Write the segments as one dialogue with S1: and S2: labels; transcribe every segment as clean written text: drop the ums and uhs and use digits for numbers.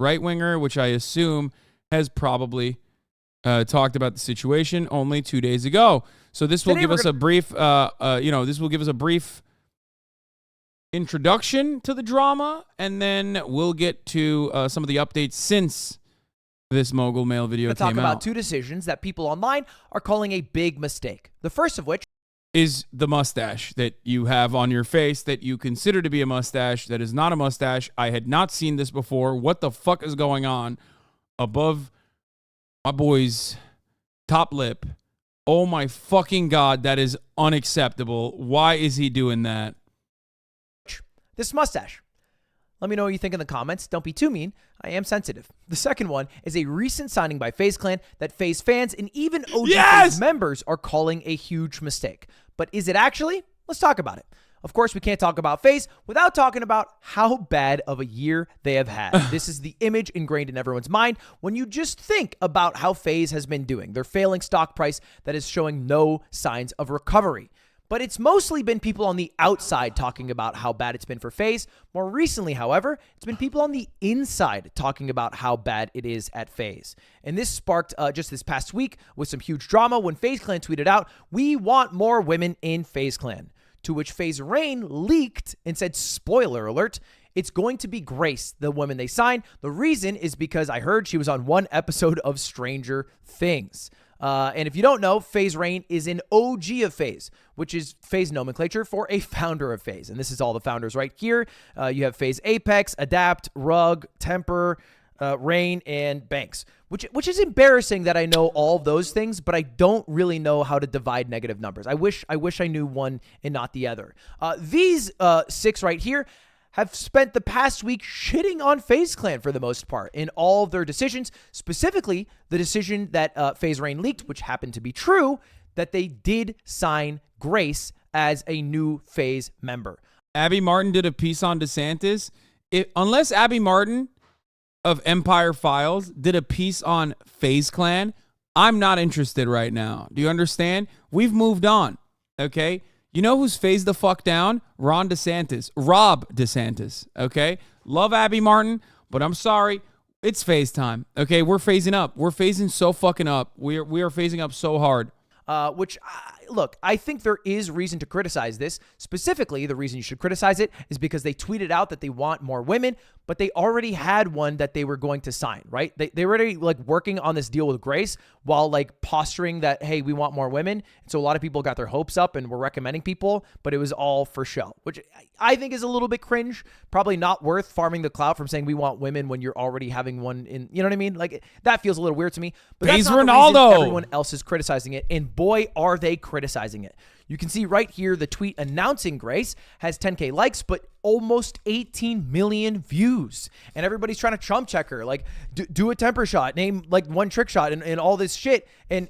S1: right-winger, which I assume has probably talked about the situation only 2 days ago. So this will give us a brief, this will give us a brief introduction to the drama, and then we'll get to some of the updates since this mogul mail video came out.
S2: Talk about two decisions that people online are calling a big mistake. The first of which
S1: is the mustache that you have on your face that you consider to be a mustache that is not a mustache. I had not seen this before. What the fuck is going on above my boy's top lip? Oh my fucking God, that is unacceptable. Why is he doing that?
S2: This mustache. Let me know what you think in the comments. Don't be too mean. I am sensitive. The second one is a recent signing by Faze Clan that Faze fans and even OG Faze members are calling a huge mistake. But is it actually? Let's talk about it. Of course, we can't talk about Faze without talking about how bad of a year they have had. This is the image ingrained in everyone's mind when you just think about how Faze has been doing. Their failing stock price that is showing no signs of recovery. But it's mostly been people on the outside talking about how bad it's been for Faze. More recently, however, it's been people on the inside talking about how bad it is at Faze. And this sparked just this past week with some huge drama when Faze Clan tweeted out, "We want more women in Faze Clan." To which Faze Rain leaked and said, spoiler alert, it's going to be Grace, the woman they signed. The reason is because I heard she was on one episode of Stranger Things. And if you don't know, Faze Rain is an OG of Faze, which is Faze nomenclature for a founder of Faze. And this is all the founders right here. You have Faze Apex, Adapt, Rug, Temper, Rain, and Banks, which is embarrassing that I know all of those things, but I don't really know how to divide negative numbers. I wish I knew one and not the other. These 6 right here have spent the past week shitting on Faze Clan for the most part in all of their decisions, specifically the decision that Faze Rain leaked, which happened to be true, that they did sign Grace as a new Faze member.
S1: Abby Martin did a piece on DeSantis. Unless Abby Martin of Empire Files did a piece on Faze Clan, I'm not interested right now. Do you understand? We've moved on, okay? You know who's phased the fuck down? Ron DeSantis. Rob DeSantis, okay? Love Abby Martin, but I'm sorry. It's phase time, okay? We're phasing up. We're phasing so fucking up. We are phasing up so hard.
S2: Look, I think there is reason to criticize this. Specifically, the reason you should criticize it is because they tweeted out that they want more women, but they already had one that they were going to sign, right? They were already like working on this deal with Grace while like posturing that, hey, we want more women. And so a lot of people got their hopes up and were recommending people, but it was all for show, which I think is a little bit cringe. Probably not worth farming the clout from saying we want women when you're already having one in, you know what I mean? Like that feels a little weird to me, but that's not the reason everyone else is criticizing it. And boy, are they criticizing it. You can see right here, the tweet announcing Grace has 10K likes, but almost 18 million views. And everybody's trying to Trump check her. Like, do a temper shot, name like one trick shot and all this shit. And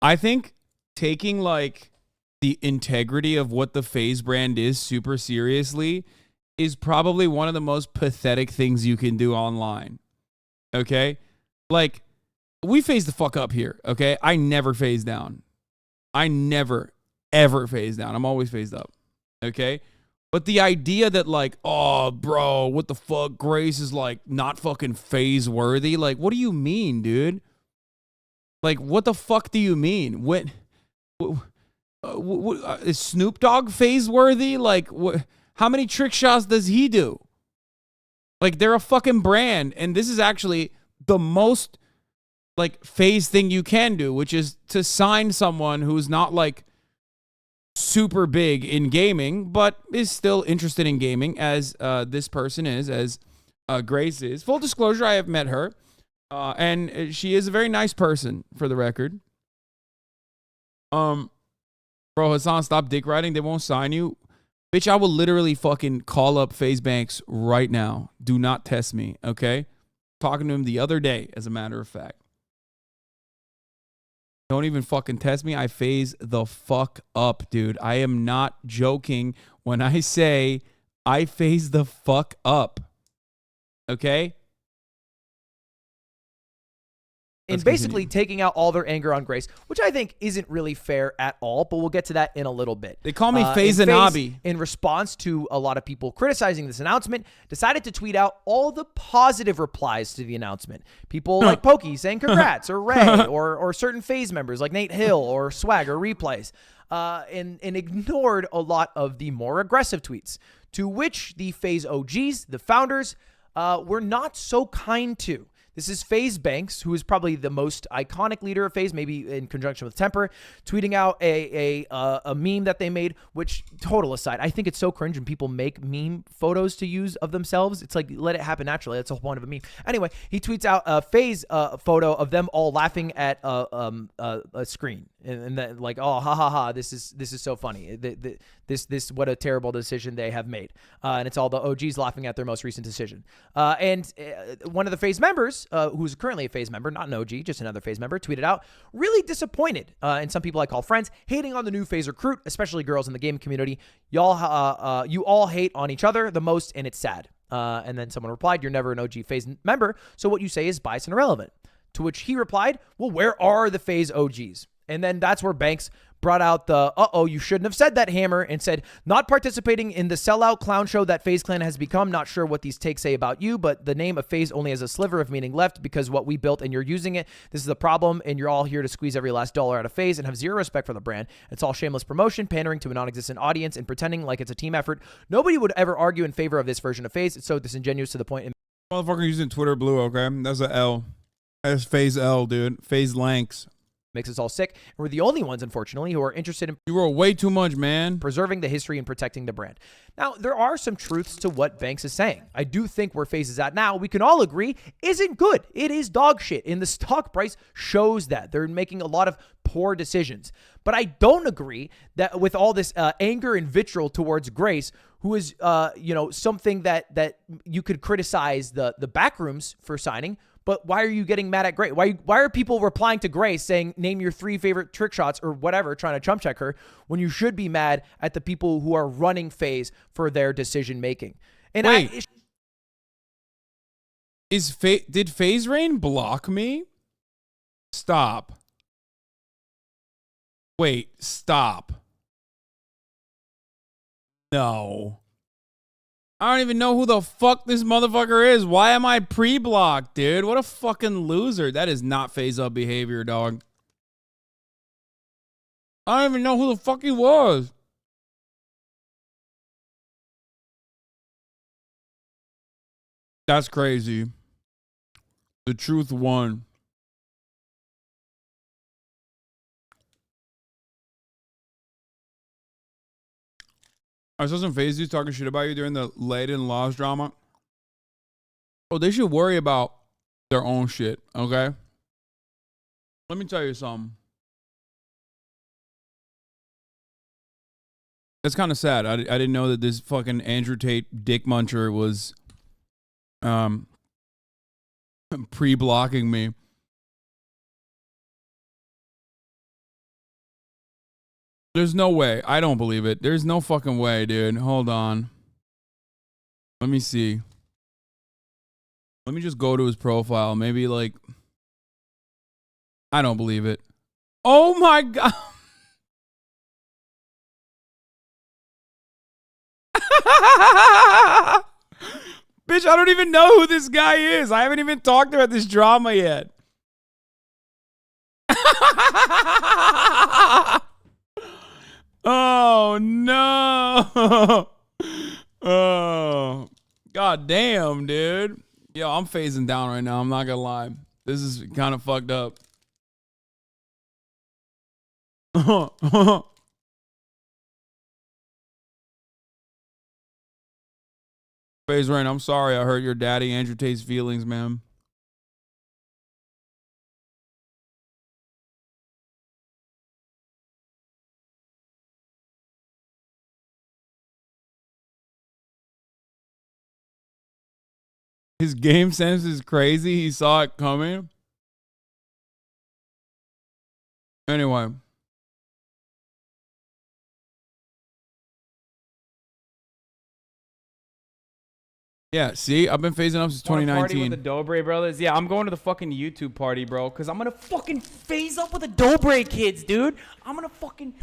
S1: I think taking like the integrity of what the Faze brand is super seriously is probably one of the most pathetic things you can do online. Okay? Like, we phase the fuck up here, okay? I never phase down. I never, ever phase down. I'm always phased up, okay? But the idea that like, oh, bro, what the fuck? Grace is like not fucking phase worthy. Like, what do you mean, dude? Like, what the fuck do you mean? What is Snoop Dogg phase worthy? Like, how many trick shots does he do? Like, they're a fucking brand, and this is actually the most like phase thing you can do, which is to sign someone who's not like super big in gaming, but is still interested in gaming as this person is, as Grace is. Full disclosure, I have met her, and she is a very nice person, for the record. Bro, Hasan, stop dick riding. They won't sign you. Bitch, I will literally fucking call up Faze Banks right now. Do not test me, okay? Talking to him the other day, as a matter of fact. Don't even fucking test me. I phase the fuck up, dude. I am not joking when I say I phase the fuck up. Okay?
S2: in basically taking out all their anger on Grace, which I think isn't really fair at all, but we'll get to that in a little bit.
S1: They call me HasanAbi.
S2: In response to a lot of people criticizing this announcement, decided to tweet out all the positive replies to the announcement. People like Pokey saying congrats, or Ray, or certain Faze members like Nate Hill or Swag or Replays, and ignored a lot of the more aggressive tweets, to which the Faze OGs, the founders, were not so kind to. This is Faze Banks, who is probably the most iconic leader of Faze, maybe in conjunction with Temper, tweeting out a meme that they made, which, total aside, I think it's so cringe when people make meme photos to use of themselves. It's like, let it happen naturally. That's the whole point of a meme. Anyway, he tweets out a Faze photo of them all laughing at a screen. And then like, oh, ha, ha, ha, this is so funny. This what a terrible decision they have made. And it's all the OGs laughing at their most recent decision. And one of the Faze members, who's currently a Faze member, not an OG, just another Faze member, tweeted out, really disappointed, and some people I call friends, hating on the new Faze recruit, especially girls in the gaming community. Y'all, you all hate on each other the most, and it's sad. And then someone replied, you're never an OG Faze member, so what you say is biased and irrelevant. To which he replied, well, where are the Faze OGs? And then that's where Banks brought out the, you shouldn't have said that hammer, and said, not participating in the sellout clown show that Faze Clan has become. Not sure what these takes say about you, but the name of Faze only has a sliver of meaning left because what we built and you're using it. This is the problem, and you're all here to squeeze every last dollar out of Faze and have zero respect for the brand. It's all shameless promotion, pandering to a non-existent audience, and pretending like it's a team effort. Nobody would ever argue in favor of this version of Faze. It's so disingenuous to the point.
S1: Motherfucker using Twitter blue, okay? That's a L. That's Faze L, dude. Faze Lanks.
S2: Makes us all sick. And we're the only ones, unfortunately, who are interested in...
S1: You wrote way too much, man.
S2: ...preserving the history and protecting the brand. Now, there are some truths to what Banks is saying. I do think where Faze is at now, we can all agree, isn't good. It is dog shit. And the stock price shows that. They're making a lot of poor decisions. But I don't agree that with all this anger and vitriol towards Grace, who is, something that you could criticize the backrooms for signing. But why are you getting mad at Grace? Why are people replying to Grace saying, name your 3 favorite trick shots or whatever, trying to chump check her, when you should be mad at the people who are running Faze for their decision making? And
S1: wait, did Faze Rain block me? Stop. Wait, stop. No. I don't even know who the fuck this motherfucker is. Why am I pre-blocked, dude? What a fucking loser. That is not Faze up behavior, dog. I don't even know who the fuck he was. That's crazy. The truth won. I saw some Faze dudes talking shit about you during the Layden Laws drama. Oh, they should worry about their own shit, okay? Let me tell you something. That's kind of sad. I didn't know that this fucking Andrew Tate dick muncher was pre-blocking me. There's no way. I don't believe it. There's no fucking way, dude. Hold on. Let me see. Let me just go to his profile. Maybe like... I don't believe it. Oh my God. Bitch, I don't even know who this guy is. I haven't even talked about this drama yet. Oh no. Oh, god damn, dude. Yo, I'm phasing down right now. I'm not gonna lie. This is kind of fucked up. Faze Rain, I'm sorry I hurt your daddy Andrew Tate's feelings, man. His game sense is crazy. He saw it coming. Anyway. Yeah, see, I've been phasing up since
S3: Wanna party
S1: 2019.
S3: with the Dobre brothers? Yeah, I'm going to the fucking YouTube party, bro. Cause I'm gonna fucking phase up with the Dobre kids, dude. I'm gonna fucking.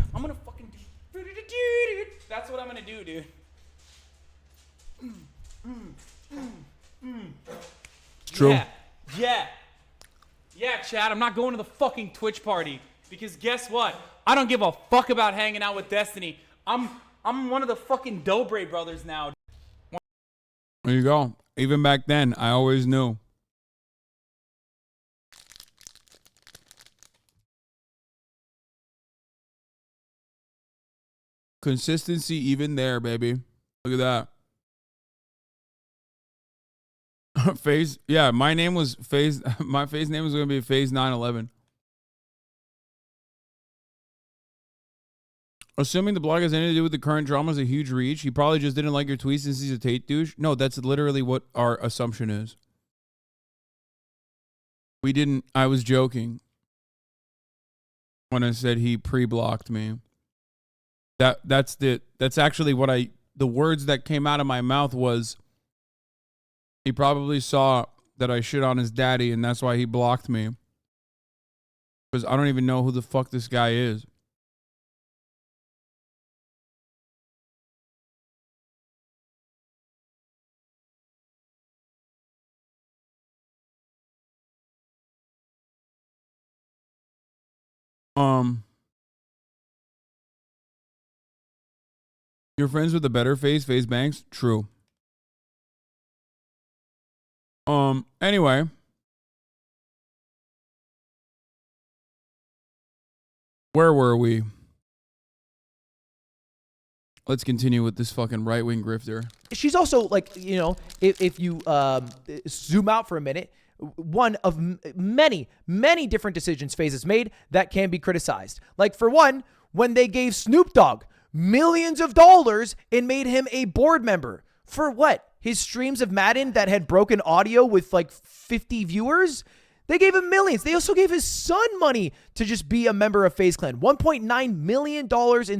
S3: That's what I'm gonna do, dude.
S1: It's true.
S3: Yeah, Chad. I'm not going to the fucking Twitch party because guess what? I don't give a fuck about hanging out with Destiny. I'm one of the fucking Dobre brothers now.
S1: There you go. Even back then, I always knew. Consistency even there, baby. Look at that. Phase. Yeah, my name was Phase. My Phase name was going to be Phase 911. Assuming the blog has anything to do with the current drama is a huge reach. He probably just didn't like your tweets since he's a Tate douche. No, that's literally what our assumption is. We didn't. I was joking when I said he pre-blocked me. That's actually what the words that came out of my mouth was, he probably saw that I shit on his daddy and that's why he blocked me. Because I don't even know who the fuck this guy is. You're friends with a better Phase Banks? True. Anyway. Where were we? Let's continue with this fucking right-wing grifter.
S2: She's also like, you know, if you zoom out for a minute, one of many different decisions Faze has made that can be criticized. Like for one, when they gave Snoop Dogg millions of dollars and made him a board member. For what? His streams of Madden that had broken audio with like 50 viewers? They gave him millions. They also gave his son money to just be a member of FaZe Clan. $1.9 million in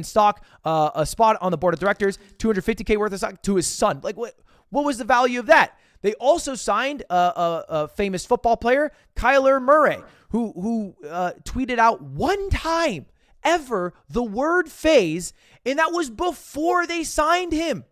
S2: stock, a spot on the board of directors, $250K worth of stock to his son. Like what was the value of that? They also signed a famous football player, Kyler Murray, who tweeted out one time ever the word FaZe, and that was before they signed him.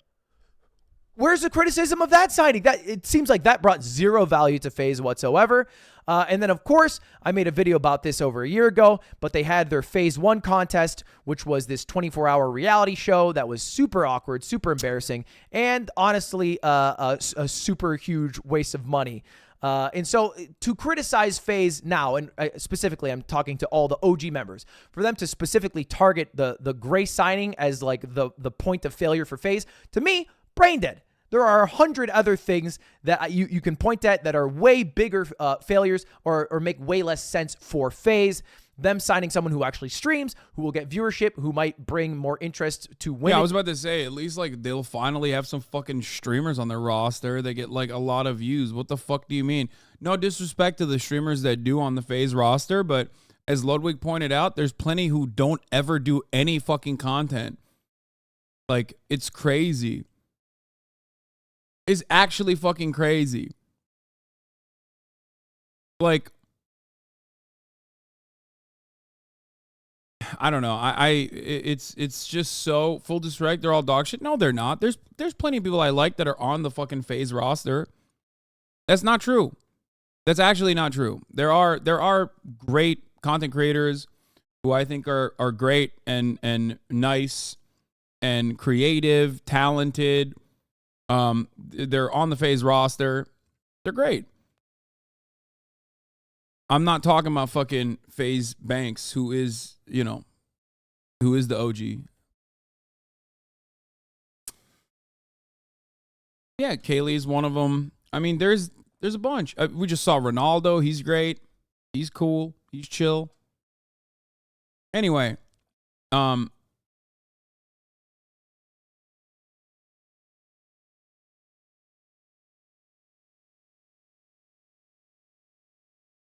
S2: Where's the criticism of that signing? That it seems like that brought zero value to FaZe whatsoever. And then, of course, I made a video about this over a year ago, but they had their Phase 1 contest, which was this 24-hour reality show that was super awkward, super embarrassing, and honestly, a super huge waste of money. And so to criticize FaZe now, and specifically I'm talking to all the OG members, for them to specifically target the Gray signing as like the point of failure for FaZe, to me, brain dead. There are 100 other things that you can point at that are way bigger failures or make way less sense for FaZe. Them signing someone who actually streams, who will get viewership, who might bring more interest to women.
S1: Yeah, I was about to say, at least like they'll finally have some fucking streamers on their roster. They get like a lot of views. What the fuck do you mean? No disrespect to the streamers that do on the FaZe roster, but as Ludwig pointed out, there's plenty who don't ever do any fucking content. Like, it's crazy. It's actually fucking crazy. Like, I don't know. It's just so full disrespect. They're all dog shit. No, they're not. There's plenty of people I like that are on the fucking FaZe roster. That's not true. That's actually not true. There are great content creators who I think are great and nice and creative, talented. They're on the FaZe roster. They're great. I'm not talking about fucking FaZe Banks, who is, you know, who is the OG. Yeah, Kaylee's one of them. I mean, there's a bunch. We just saw Ronaldo. He's great. He's cool. He's chill. Anyway,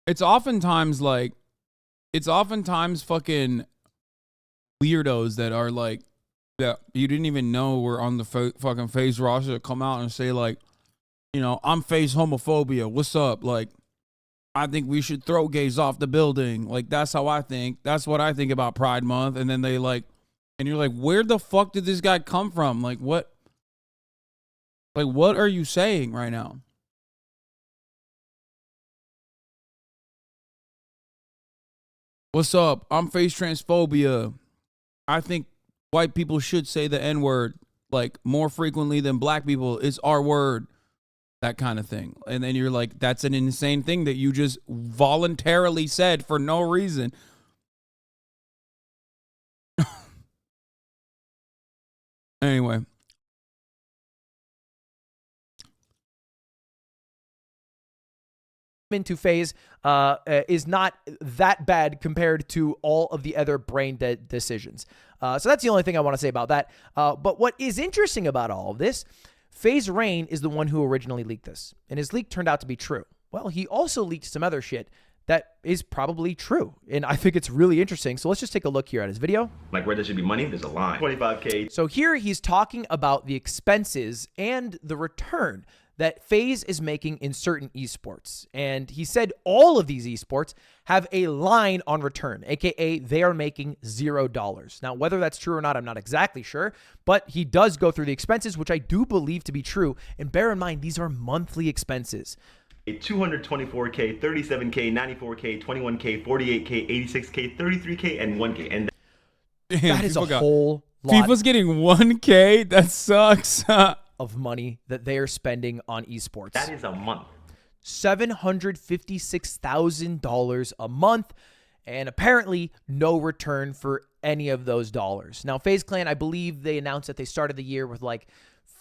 S1: it's oftentimes fucking weirdos that are like Yeah, you didn't even know we're on the fucking Faze roster to come out and say, like, you know, I'm Faze homophobia. What's up? Like, I think we should throw gays off the building. Like, that's how I think. That's what I think about Pride Month. And then they like, and you're like, where the fuck did this guy come from? Like, what? Like, what are you saying right now? What's up? I'm Faze transphobia. I think white people should say the N-word, like, more frequently than black people. It's our word. That kind of thing. And then you're like, that's an insane thing that you just voluntarily said for no reason. Anyway.
S2: Into Faze is not that bad compared to all of the other brain dead decisions. So that's the only thing I want to say about that. But what is interesting about all of this, Faze Rain is the one who originally leaked this, and his leak turned out to be true. Well, he also leaked some other shit that is probably true, and I think it's really interesting. So let's just take a look here at his video.
S4: Like where there should be money, there's a line. 25K.
S2: So here he's talking about the expenses and the return that Faze is making in certain esports. And he said all of these esports have a line on return, aka they are making $0. Now, whether that's true or not, I'm not exactly sure, but he does go through the expenses, which I do believe to be true. And bear in mind, these are monthly expenses.
S4: 224K, 37K, 94K, 21K, 48K, 86K, 33K, and 1K. And
S2: that is a whole lot.
S1: FIFA's getting 1K? That sucks.
S2: Of money that they are spending on esports.
S4: that is a month.
S2: $756,000 a month, and apparently no return for any of those dollars. Now, FaZe Clan, I believe they announced that they started the year with like,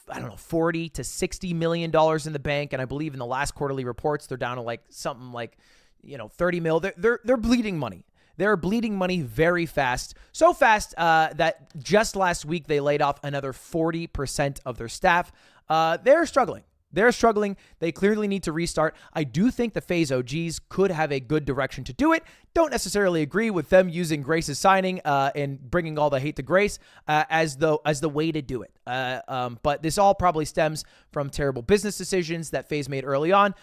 S2: I don't know, $40 to $60 million in the bank, and I believe in the last quarterly reports they're down to like something like, you know, 30 mil. They're bleeding money. They're bleeding money very fast. So fast that just last week they laid off another 40% of their staff. They're struggling. They're struggling. They clearly need to restart. I do think the FaZe OGs could have a good direction to do it. Don't necessarily agree with them using Grace's signing and bringing all the hate to Grace as the way to do it. But this all probably stems from terrible business decisions that FaZe made early on,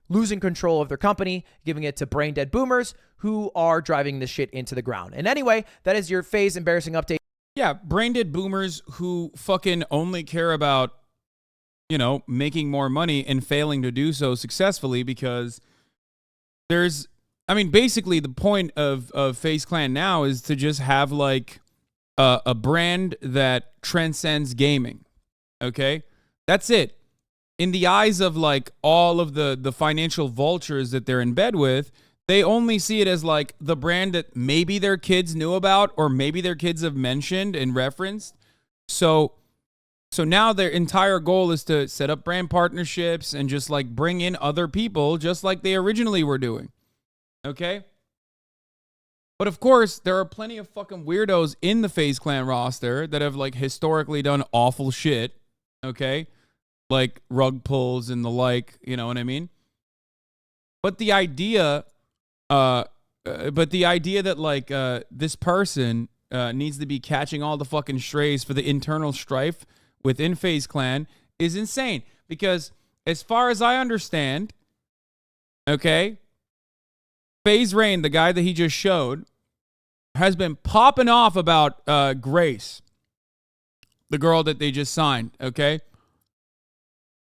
S2: losing control of their company, giving it to brain dead boomers who are driving this shit into the ground. And anyway, that is your FaZe embarrassing update.
S1: Yeah, brain dead boomers who fucking only care about, you know, making more money and failing to do so successfully because there's, I mean, basically the point of FaZe Clan now is to just have like a brand that transcends gaming. Okay? That's it. In the eyes of like all of the financial vultures that they're in bed with, they only see it as like the brand that maybe their kids knew about or maybe their kids have mentioned and referenced. So now their entire goal is to set up brand partnerships and just like bring in other people just like they originally were doing. Okay? But of course, there are plenty of fucking weirdos in the FaZe Clan roster that have like historically done awful shit. Okay? Like rug pulls and the like, you know what I mean? But the idea that like this person needs to be catching all the fucking strays for the internal strife within FaZe Clan is insane. Because as far as I understand, okay, FaZe Rain, the guy that he just showed, has been popping off about Grace, the girl that they just signed, okay?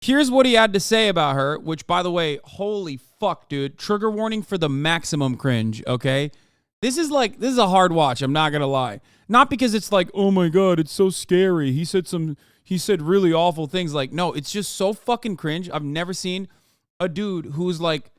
S1: Here's what he had to say about her, which, by the way, holy fuck, dude. Trigger warning for the maximum cringe, okay? This is a hard watch, I'm not going to lie. Not because it's like, oh my God, it's so scary. He said really awful things. Like, no, it's just so fucking cringe. I've never seen a dude who's like